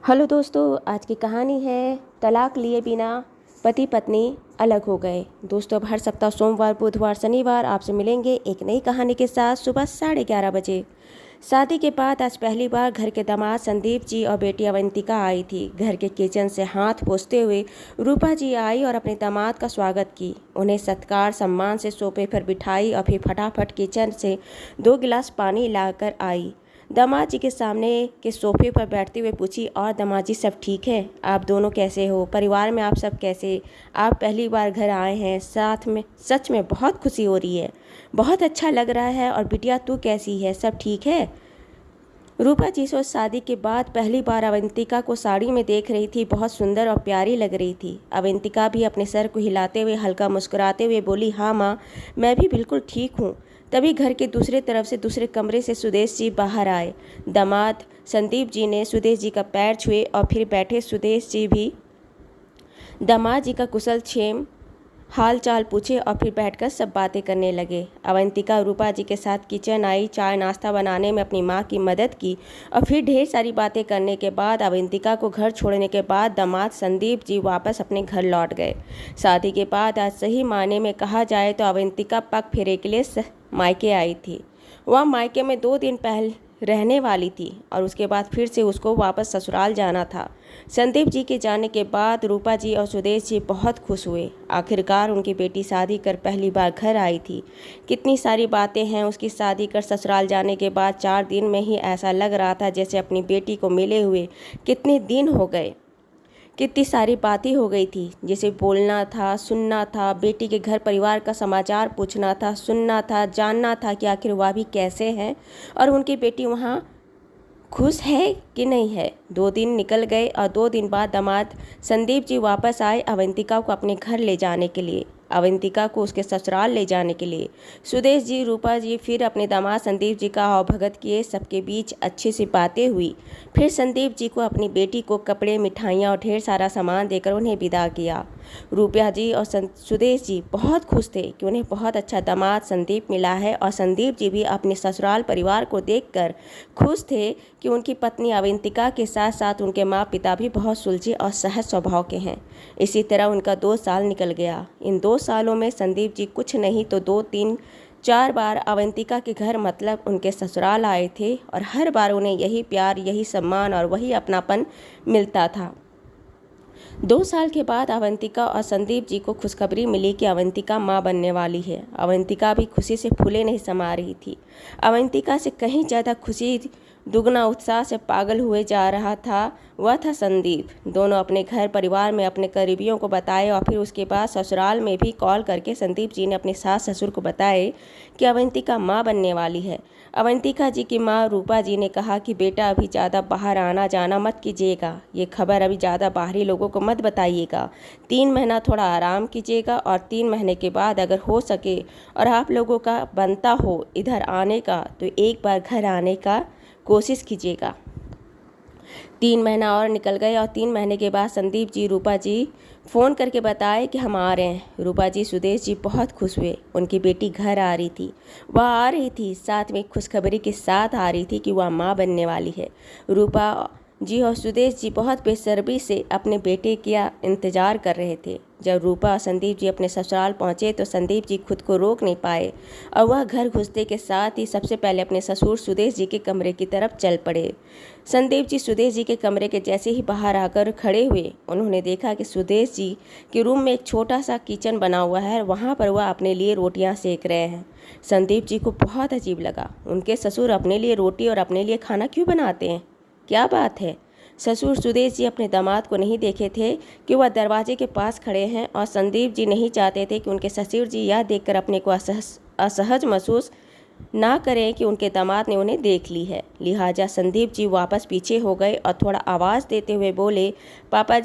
Hello दोस्तों, आज की कहानी है तलाक लिए बिना पति पत्नी अलग हो गए। दोस्तों, अब हर सप्ताह सोमवार, बुधवार, शनिवार आपसे मिलेंगे एक नई कहानी के साथ सुबह 11:30 बजे। शादी के बाद आज पहली बार घर के दामाद संदीप जी और बेटी अवंतिका आई थी। घर के किचन से हाथ पोंछते हुए रूपा जी आई और अपने दामाद का स्वागत की। उन्हें सत्कार सम्मान से सोफे पर बिठाई और फिर फटाफट किचन से 2 गिलास पानी लाकर आई। दामाद जी के सामने के सोफे पर बैठते हुए पूछी, और दामाद जी सब ठीक है? आप दोनों कैसे हो? परिवार में आप सब कैसे? आप पहली बार घर आए हैं, साथ में सच में बहुत खुशी हो रही है, बहुत अच्छा लग रहा है। और बिटिया तू कैसी है, सब ठीक है? रूपा जी सोच शादी के बाद पहली बार अवंतिका को साड़ी में देख रही थी। बहुत सुंदर और प्यारी लग रही थी। अवंतिका भी अपने सर को हिलाते हुए हल्का मुस्कुराते हुए बोली, हाँ माँ, मैं भी बिल्कुल ठीक हूँ। तभी घर के दूसरे तरफ से दूसरे कमरे से सुदेश जी बाहर आए। दामाद संदीप जी ने सुदेश जी का पैर छुए और फिर बैठे सुदेश जी भी दामाद जी का कुशल क्षेम हाल चाल पूछे और फिर बैठकर सब बातें करने लगे। अवंतिका रूपा जी के साथ किचन आई, चाय नाश्ता बनाने में अपनी माँ की मदद की और फिर ढेर सारी बातें करने के बाद अवंतिका को घर छोड़ने के बाद दामाद संदीप जी वापस अपने घर लौट गए। शादी के बाद आज सही मायने में कहा जाए तो अवंतिका पग फेरे के लिए मायके आई थी। वह मायके में 2 दिन पहले रहने वाली थी और उसके बाद फिर से उसको वापस ससुराल जाना था। संदीप जी के जाने के बाद रूपा जी और सुदेश जी बहुत खुश हुए। आखिरकार उनकी बेटी शादी कर पहली बार घर आई थी। कितनी सारी बातें हैं उसकी शादी कर ससुराल जाने के बाद। 4 दिन में ही ऐसा लग रहा था जैसे अपनी बेटी को मिले हुए कितने दिन हो गए। कितनी सारी बातें हो गई थी, जैसे बोलना था, सुनना था, बेटी के घर परिवार का समाचार पूछना था, सुनना था, जानना था कि आखिर वह भी कैसे हैं और उनकी बेटी वहाँ खुश है कि नहीं है। 2 दिन निकल गए और 2 दिन बाद दामाद संदीप जी वापस आए अवंतिका को अपने घर ले जाने के लिए, अवंतिका को उसके ससुराल ले जाने के लिए। सुदेश जी, रूपा जी फिर अपने दामाद संदीप जी का आवभगत किए। सबके बीच अच्छी सी बातें हुई। फिर संदीप जी को अपनी बेटी को कपड़े, मिठाइयाँ और ढेर सारा सामान देकर उन्हें विदा किया। रूपा जी और सुदेश जी बहुत खुश थे कि उन्हें बहुत अच्छा दामाद संदीप मिला है और संदीप जी भी अपने ससुराल परिवार को देखकर खुश थे कि उनकी पत्नी अवंतिका के साथ साथ उनके माँ पिता भी बहुत सुलझे और सहज स्वभाव के हैं। इसी तरह उनका 2 साल निकल गया। इन 2 सालों में संदीप जी कुछ नहीं तो 2, 3, 4 बार अवंतिका के घर मतलब उनके ससुराल आए थे और हर बार उन्हें यही प्यार, यही सम्मान और वही अपनापन मिलता था। 2 साल के बाद अवंतिका और संदीप जी को खुशखबरी मिली कि अवंतिका माँ बनने वाली है। अवंतिका भी खुशी से फूले नहीं समा रही थी। अवंतिका से कहीं ज़्यादा खुशी, दुगना उत्साह से पागल हुए जा रहा था वह था संदीप। दोनों अपने घर परिवार में अपने करीबियों को बताए और फिर उसके बाद ससुराल में भी कॉल करके संदीप जी ने अपने सास ससुर को बताए कि अवंतिका माँ बनने वाली है। अवंतिका जी की माँ रूपा जी ने कहा कि बेटा अभी ज़्यादा बाहर आना जाना मत कीजिएगा, ये खबर अभी ज़्यादा बाहरी लोगों को मत बताइएगा। 3 महीना थोड़ा आराम कीजिएगा और 3 महीने के बाद अगर हो सके और आप लोगों का बनता हो इधर आने का तो एक बार घर आने का कोशिश कीजिएगा। 3 महीना और निकल गए और 3 महीने के बाद संदीप जी रूपा जी फ़ोन करके बताए कि हम आ रहे हैं। रूपा जी, सुदेश जी बहुत खुश हुए। उनकी बेटी घर आ रही थी, वह आ रही थी, साथ में खुशखबरी के साथ आ रही थी कि वह माँ बनने वाली है। रूपा जी और सुदेश जी बहुत बेसब्री से अपने बेटे का इंतज़ार कर रहे थे। जब रूपा और संदीप जी अपने ससुराल पहुंचे तो संदीप जी खुद को रोक नहीं पाए और वह घर घुसते के साथ ही सबसे पहले अपने ससुर सुदेश जी के कमरे की तरफ चल पड़े। संदीप जी सुदेश जी के कमरे के जैसे ही बाहर आकर खड़े हुए, उन्होंने देखा कि सुदेश जी के रूम में एक छोटा सा किचन बना हुआ है, वहाँ पर वह अपने लिए रोटियाँ सेक रहे हैं। संदीप जी को बहुत अजीब लगा। उनके ससुर अपने लिए रोटी और अपने लिए खाना क्यों बनाते हैं? क्या बात है? ससुर सुदेश जी अपने दामाद को नहीं देखे थे कि वह दरवाजे के पास खड़े हैं और संदीप जी नहीं चाहते थे कि उनके ससुर जी यह देखकर अपने को असहज महसूस ना करें कि उनके दामाद ने उन्हें देख ली है। लिहाजा संदीप जी वापस पीछे हो गए और थोड़ा आवाज़ देते हुए बोले, पापा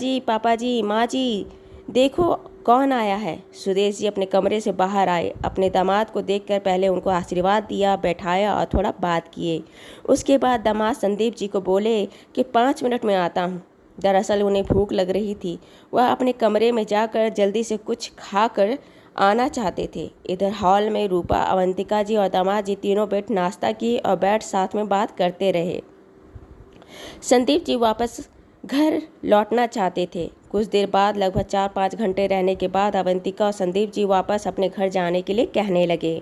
जी, माँ जी, देखो कौन आया है। सुदेश जी अपने कमरे से बाहर आए। अपने दामाद को देखकर पहले उनको आशीर्वाद दिया, बैठाया और थोड़ा बात किए। उसके बाद दामाद संदीप जी को बोले कि 5 मिनट में आता हूँ। दरअसल उन्हें भूख लग रही थी। वह अपने कमरे में जाकर जल्दी से कुछ खाकर आना चाहते थे। इधर हॉल में रूपा, अवंतिका जी और दामाद जी तीनों बैठ नाश्ता किए और बैठ साथ में बात करते रहे। संदीप जी वापस घर लौटना चाहते थे। कुछ देर बाद लगभग 4-5 घंटे रहने के बाद अवंतिका और संदीप जी वापस अपने घर जाने के लिए कहने लगे।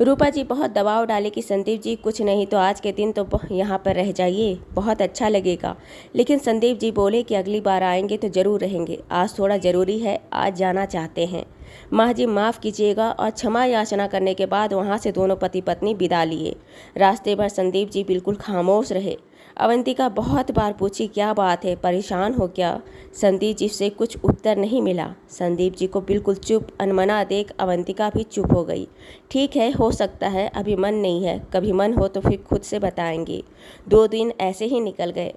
रूपा जी बहुत दबाव डाले कि संदीप जी कुछ नहीं तो आज के दिन तो यहाँ पर रह जाइए, बहुत अच्छा लगेगा। लेकिन संदीप जी बोले कि अगली बार आएंगे तो ज़रूर रहेंगे, आज थोड़ा ज़रूरी है, आज जाना चाहते हैं। माँ जी माफ़ कीजिएगा। और क्षमा याचना करने के बाद वहाँ से दोनों पति पत्नी विदा लिए। रास्ते भर संदीप जी बिल्कुल खामोश रहे। अवंतिका बहुत बार पूछी क्या बात है, परेशान हो क्या? संदीप जी से कुछ उत्तर नहीं मिला। संदीप जी को बिल्कुल चुप अनमना देख अवंतिका भी चुप हो गई। ठीक है, हो सकता है अभी मन नहीं है, कभी मन हो तो फिर खुद से बताएंगे। 2 दिन ऐसे ही निकल गए।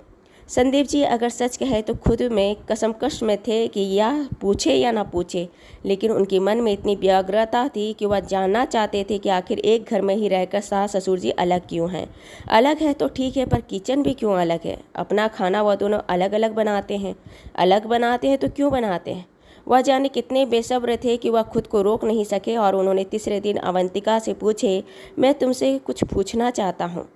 संदीप जी अगर सच कहे तो खुद में कसमकश में थे कि या पूछे या ना पूछे, लेकिन उनके मन में इतनी व्यग्रता थी कि वह जानना चाहते थे कि आखिर एक घर में ही रहकर सास ससुर जी अलग क्यों हैं। अलग है तो ठीक है, पर किचन भी क्यों अलग है? अपना खाना वह दोनों अलग अलग बनाते हैं। अलग बनाते हैं तो क्यों बनाते हैं? वह जाने कितने बेसब्र थे कि वह खुद को रोक नहीं सके और उन्होंने तीसरे दिन अवंतिका से पूछे, मैं तुमसे कुछ पूछना चाहता हूँ।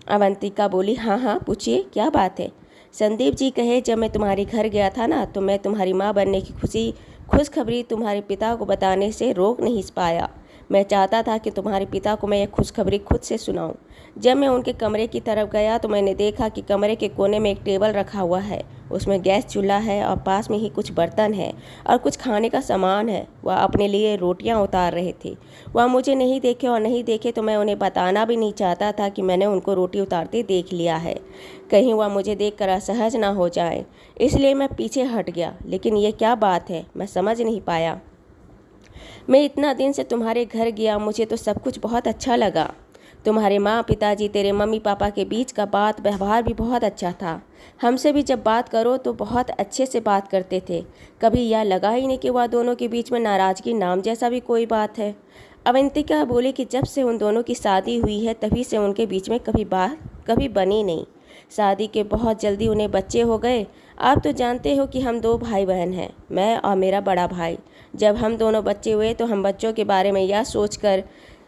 अवंतिका बोली, हाँ हाँ पूछिए, क्या बात है? संदीप जी कहे, जब मैं तुम्हारे घर गया था ना तो मैं तुम्हारी माँ बनने की खुशखबरी तुम्हारे पिता को बताने से रोक नहीं पाया। मैं चाहता था कि तुम्हारे पिता को मैं यह खुशखबरी खुद से सुनाऊं। जब मैं उनके कमरे की तरफ गया तो मैंने देखा कि कमरे के कोने में एक टेबल रखा हुआ है, उसमें गैस चूल्हा है और पास में ही कुछ बर्तन है और कुछ खाने का सामान है। वह अपने लिए रोटियां उतार रहे थे। वह मुझे नहीं देखे और नहीं देखे तो मैं उन्हें बताना भी नहीं चाहता था कि मैंने उनको रोटी उतारते देख लिया है, कहीं वह मुझे देखकर असहज ना हो जाए, इसलिए मैं पीछे हट गया। लेकिन ये क्या बात है, मैं समझ नहीं पाया। मैं इतना दिन से तुम्हारे घर गया, मुझे तो सब कुछ बहुत अच्छा लगा। तुम्हारे माँ पिताजी, तेरे मम्मी पापा के बीच का बात व्यवहार भी बहुत अच्छा था। हमसे भी जब बात करो तो बहुत अच्छे से बात करते थे। कभी यह लगा ही नहीं कि वह दोनों के बीच में नाराज़गी नाम जैसा भी कोई बात है। अवंतिका बोली कि जब से उन दोनों की शादी हुई है तभी से उनके बीच में कभी बनी नहीं। शादी के बहुत जल्दी उन्हें बच्चे हो गए। आप तो जानते हो कि हम 2 भाई बहन हैं, मैं और मेरा बड़ा भाई। जब हम दोनों बच्चे हुए तो हम बच्चों के बारे में यह सोचकर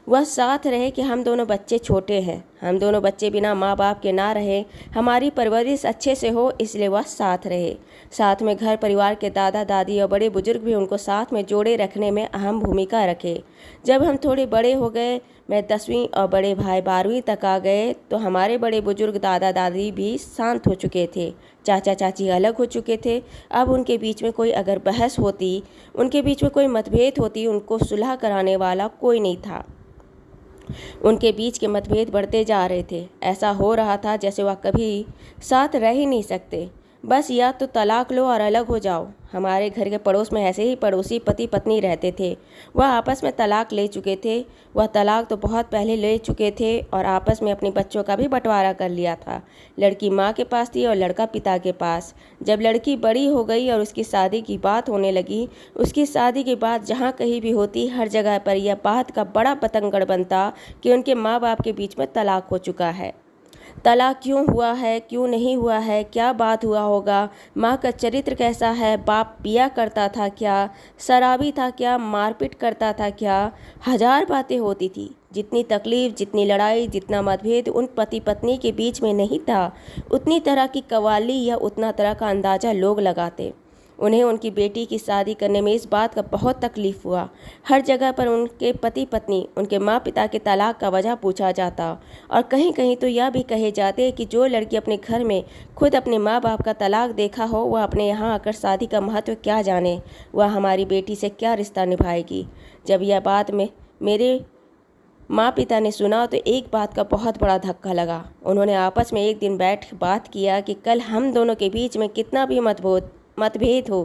वह साथ रहे कि हम दोनों बच्चे छोटे हैं, हम दोनों बच्चे बिना माँ बाप के ना रहे, हमारी परवरिश अच्छे से हो, इसलिए वह साथ रहे। साथ में घर परिवार के दादा दादी और बड़े बुजुर्ग भी उनको साथ में जोड़े रखने में अहम भूमिका रखे। जब हम थोड़े बड़े हो गए, मैं 10वीं और बड़े भाई 12वीं तक आ गए तो हमारे बड़े बुजुर्ग दादा दादी भी शांत हो चुके थे, चाचा चाची अलग हो चुके थे। अब उनके बीच में कोई अगर बहस होती, उनके बीच में कोई मतभेद होती, उनको सुलह कराने वाला कोई नहीं था। उनके बीच के मतभेद बढ़ते जा रहे थे। ऐसा हो रहा था जैसे वह कभी साथ रह ही नहीं सकते, बस या तो तलाक लो और अलग हो जाओ। हमारे घर के पड़ोस में ऐसे ही पड़ोसी पति पत्नी रहते थे। वह आपस में तलाक ले चुके थे। वह तलाक तो बहुत पहले ले चुके थे और आपस में अपने बच्चों का भी बंटवारा कर लिया था। लड़की माँ के पास थी और लड़का पिता के पास। जब लड़की बड़ी हो गई और उसकी शादी की बात होने लगी, उसकी शादी की बात जहाँ कहीं भी होती, हर जगह पर यह बात का बड़ा बतंगड़ बनता कि उनके माँ बाप के बीच में तलाक हो चुका है। तलाक क्यों हुआ है, क्यों नहीं हुआ है, क्या बात हुआ होगा, माँ का चरित्र कैसा है, बाप पिया करता था क्या, शराबी था क्या, मारपीट करता था क्या, 1000 बातें होती थी। जितनी तकलीफ, जितनी लड़ाई, जितना मतभेद उन पति पत्नी के बीच में नहीं था, उतनी तरह की कवाली या उतना तरह का अंदाज़ा लोग लगाते। उन्हें उनकी बेटी की शादी करने में इस बात का बहुत तकलीफ़ हुआ। हर जगह पर उनके पति पत्नी, उनके माँ पिता के तलाक का वजह पूछा जाता और कहीं कहीं तो यह भी कहे जाते कि जो लड़की अपने घर में खुद अपने माँ बाप का तलाक देखा हो, वह अपने यहाँ आकर शादी का महत्व क्या जाने, वह हमारी बेटी से क्या रिश्ता निभाएगी। जब यह बात मेरे माँ पिता ने सुना तो एक बात का बहुत बड़ा धक्का लगा। उन्होंने आपस में एक दिन बैठ बात किया कि कल हम दोनों के बीच में कितना भी मतभेद हो,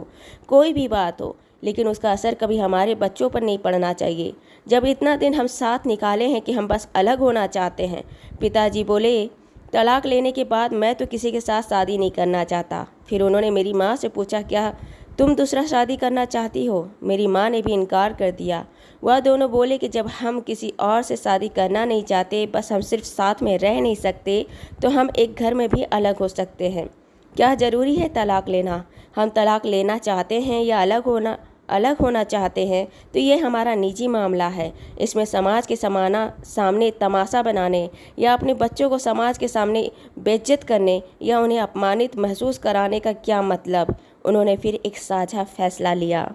कोई भी बात हो, लेकिन उसका असर कभी हमारे बच्चों पर नहीं पड़ना चाहिए। जब इतना दिन हम साथ निकाले हैं कि हम बस अलग होना चाहते हैं। पिताजी बोले, तलाक लेने के बाद मैं तो किसी के साथ शादी नहीं करना चाहता। फिर उन्होंने मेरी माँ से पूछा, क्या तुम दूसरा शादी करना चाहती हो? मेरी माँ ने भी इनकार कर दिया। वह दोनों बोले कि जब हम किसी और से शादी करना नहीं चाहते, बस हम सिर्फ साथ में रह नहीं सकते, तो हम एक घर में भी अलग हो सकते हैं। क्या ज़रूरी है तलाक लेना? हम तलाक लेना चाहते हैं या अलग होना अलग होना चाहते हैं तो ये हमारा निजी मामला है। इसमें समाज के सामने तमाशा बनाने या अपने बच्चों को समाज के सामने बेइज्जत करने या उन्हें अपमानित महसूस कराने का क्या मतलब। उन्होंने फिर एक साझा फैसला लिया।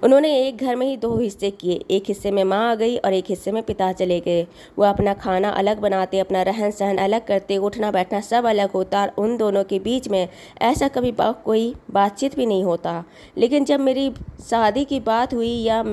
उन्होंने एक घर में ही 2 हिस्से किए। एक हिस्से में माँ आ गई और एक हिस्से में पिता चले गए। वो अपना खाना अलग बनाते, अपना रहन सहन अलग करते, उठना बैठना सब अलग होता और उन दोनों के बीच में ऐसा कभी कोई बातचीत भी नहीं होता। लेकिन जब मेरी शादी की बात हुई या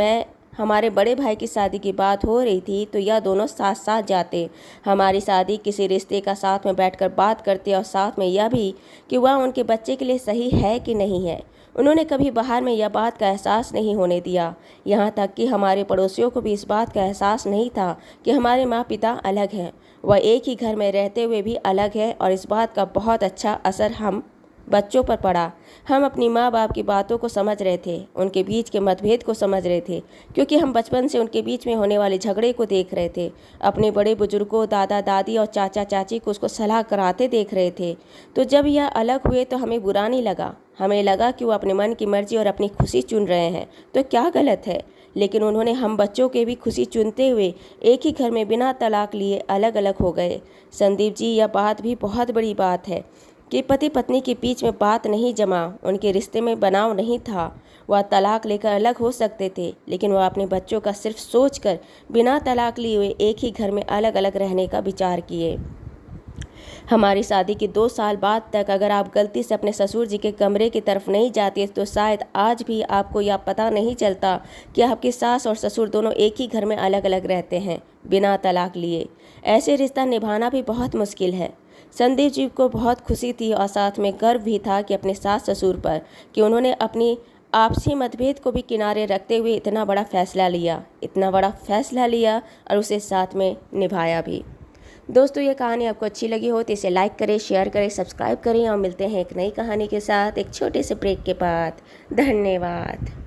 हमारे बड़े भाई की शादी की बात हो रही थी तो यह दोनों साथ साथ जाते। हमारी शादी किसी रिश्ते का साथ में बैठकर बात करते और साथ में यह भी कि वह उनके बच्चे के लिए सही है कि नहीं है। उन्होंने कभी बाहर में यह बात का एहसास नहीं होने दिया। यहाँ तक कि हमारे पड़ोसियों को भी इस बात का एहसास नहीं था कि हमारे माँ पिता अलग हैं। वह एक ही घर में रहते हुए भी अलग है और इस बात का बहुत अच्छा असर हम बच्चों पर पड़ा। हम अपनी माँ बाप की बातों को समझ रहे थे, उनके बीच के मतभेद को समझ रहे थे, क्योंकि हम बचपन से उनके बीच में होने वाले झगड़े को देख रहे थे। अपने बड़े बुजुर्गों, दादा दादी और चाचा चाची को उसको सलाह कराते देख रहे थे। तो जब यह अलग हुए तो हमें बुरा नहीं लगा। हमें लगा कि वो अपने मन की मर्जी और अपनी खुशी चुन रहे हैं, तो क्या गलत है। लेकिन उन्होंने हम बच्चों के भी खुशी चुनते हुए एक ही घर में बिना तलाक लिए अलग अलग हो गए। संदीप जी, यह बात भी बहुत बड़ी बात है कि पति पत्नी के बीच में बात नहीं जमा, उनके रिश्ते में बनाव नहीं था। वह तलाक लेकर अलग हो सकते थे, लेकिन वह अपने बच्चों का सिर्फ सोचकर बिना तलाक लिए हुए एक ही घर में अलग अलग रहने का विचार किए। हमारी शादी के 2 साल बाद तक अगर आप गलती से अपने ससुर जी के कमरे की तरफ नहीं जाते तो शायद आज भी आपको यह पता नहीं चलता कि आपकी सास और ससुर दोनों एक ही घर में अलग अलग रहते हैं बिना तलाक लिए। ऐसे रिश्ता निभाना भी बहुत मुश्किल है। संदीप जी को बहुत खुशी थी और साथ में गर्व भी था कि अपने सास ससुर पर कि उन्होंने अपनी आपसी मतभेद को भी किनारे रखते हुए इतना बड़ा फैसला लिया और उसे साथ में निभाया भी। दोस्तों, ये कहानी आपको अच्छी लगी हो तो इसे लाइक करें, शेयर करें, सब्सक्राइब करें और मिलते हैं एक नई कहानी के साथ एक छोटे से ब्रेक के बाद। धन्यवाद।